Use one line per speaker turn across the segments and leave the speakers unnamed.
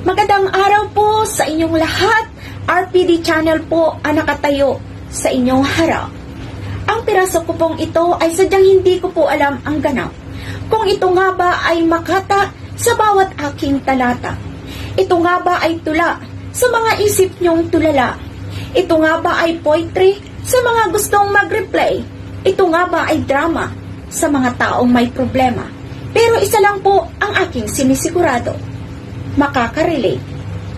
Magandang araw po sa inyong lahat. RPD channel po ang nakatayo sa inyong harap. Ang piraso ko pong ito ay sadyang hindi ko po alam ang ganap. Kung ito nga ba ay makata sa bawat aking talata. Ito nga ba ay tula sa mga isip niyong tulala. Ito nga ba ay poetry sa mga gustong mag-replay. Ito nga ba ay drama sa mga taong may problema. Pero isa lang po ang aking sinisigurado. Makaka-relate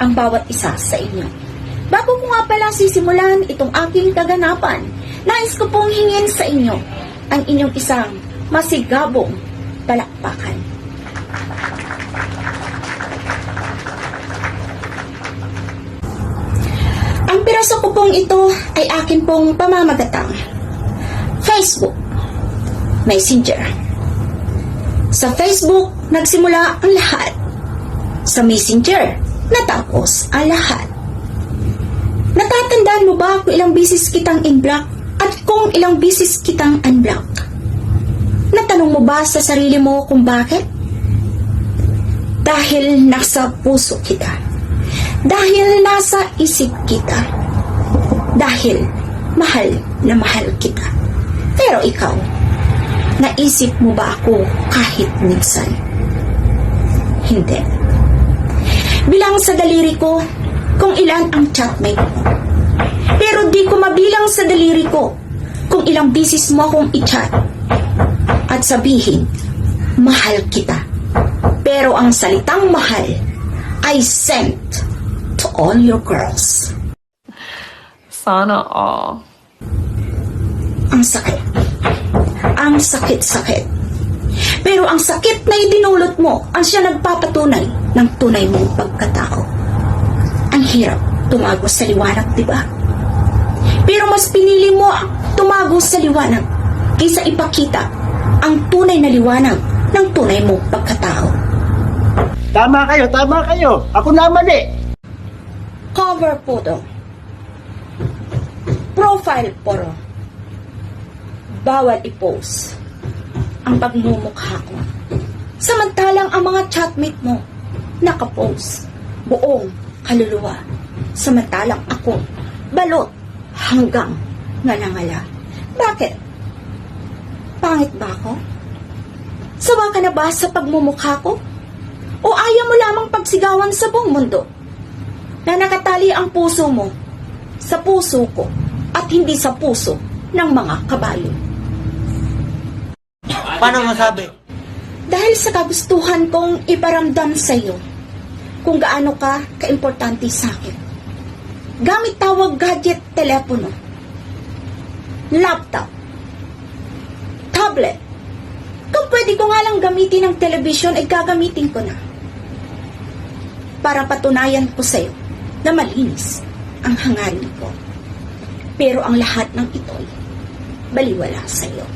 ang bawat isa sa inyo. Bago ko nga pala sisimulan itong aking kaganapan, nais ko pong hingin sa inyo ang inyong isang masigabong palakpakan. Ang piraso ko pong ito ay akin pong pamamagatang Facebook, Messenger. Sa Facebook, nagsimula ang lahat. Sa Messenger, natapos ang lahat. Natatandaan mo ba kung ilang bisis kitang in-block at kung ilang bisis kitang unblock? Natanong mo ba sa sarili mo kung bakit? Dahil nasa puso kita. Dahil nasa isip kita. Dahil mahal na mahal kita. Pero ikaw, naisip mo ba ako kahit minsan? Hindi. Bilang sa daliri ko kung ilan ang chatmate mo. Pero di ko mabilang sa daliri ko kung ilang bisis mo akong i-chat at sabihin, mahal kita. Pero ang salitang mahal ay sent to all your girls.
Sana all.
Ang sakit. Ang sakit-sakit. Pero ang sakit na idinulot mo ang siya nagpapatunay ng tunay mong pagkatao. Ang hirap tumagos sa liwanag, diba? Pero mas pinili mo tumagos sa liwanag kaysa ipakita ang tunay na liwanag ng tunay mong pagkatao.
Tama kayo. Ako naman eh.
Cover photo. Profile photo. Bawal i-post ang pagmumukha ko. Samantalang ang mga chatmate mo nakapost buong kaluluwa. Samantalang ako balot hanggang nalangala. Bakit? Pangit ba ako? Sawa ka na ba sa pagmumukha ko? O ayaw mo lamang pagsigawan sa buong mundo na nakatali ang puso mo sa puso ko at hindi sa puso ng mga kabayo?
Paano masabi?
Dahil sa kagustuhan kong iparamdam sa iyo kung gaano ka kaimportante sa akin. Gamit tawag, gadget, telepono, laptop, tablet. Kung pwede ko nga lang gamitin ang television, ay gagamitin ko na. Para patunayan ko sa iyo na malinis ang hangarin ko. Pero ang lahat ng ito'y baliwala sa iyo.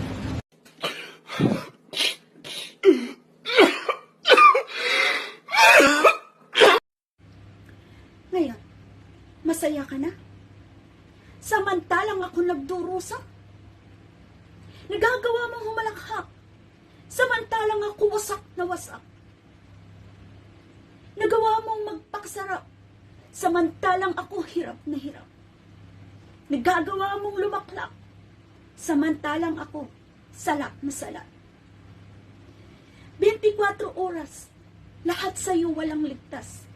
Ngayon, masaya ka na? Samantalang ako nagdurusa? Nagagawa mong humalakhak, samantalang ako wasak na wasak. Nagawa mong magpaksarap, samantalang ako hirap na hirap. Nagagawa mong lumaklak, samantalang ako salat na salat. 24 oras, lahat sa'yo walang ligtas.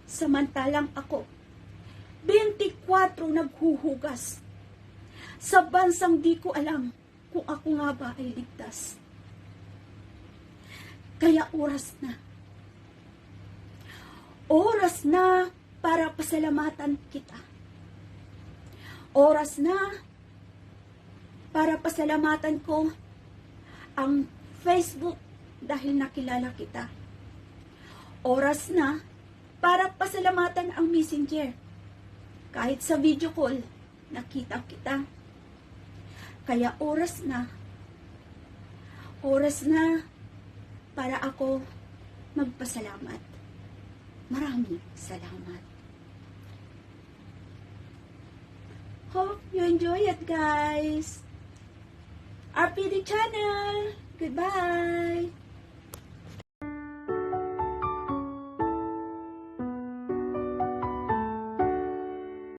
Samantalang ako, 24 naghuhugas. Sa bansang di ko alam kung ako nga ba ay ligtas. Kaya oras na. Oras na para pasalamatan kita. Oras na para pasalamatan ko ang Facebook dahil nakilala kita. Oras na para pasalamatan ang Messenger. Kahit sa video call, nakita kita. Kaya oras na para ako magpasalamat. Maraming salamat. Hope you enjoy it, guys. RPD channel. Goodbye.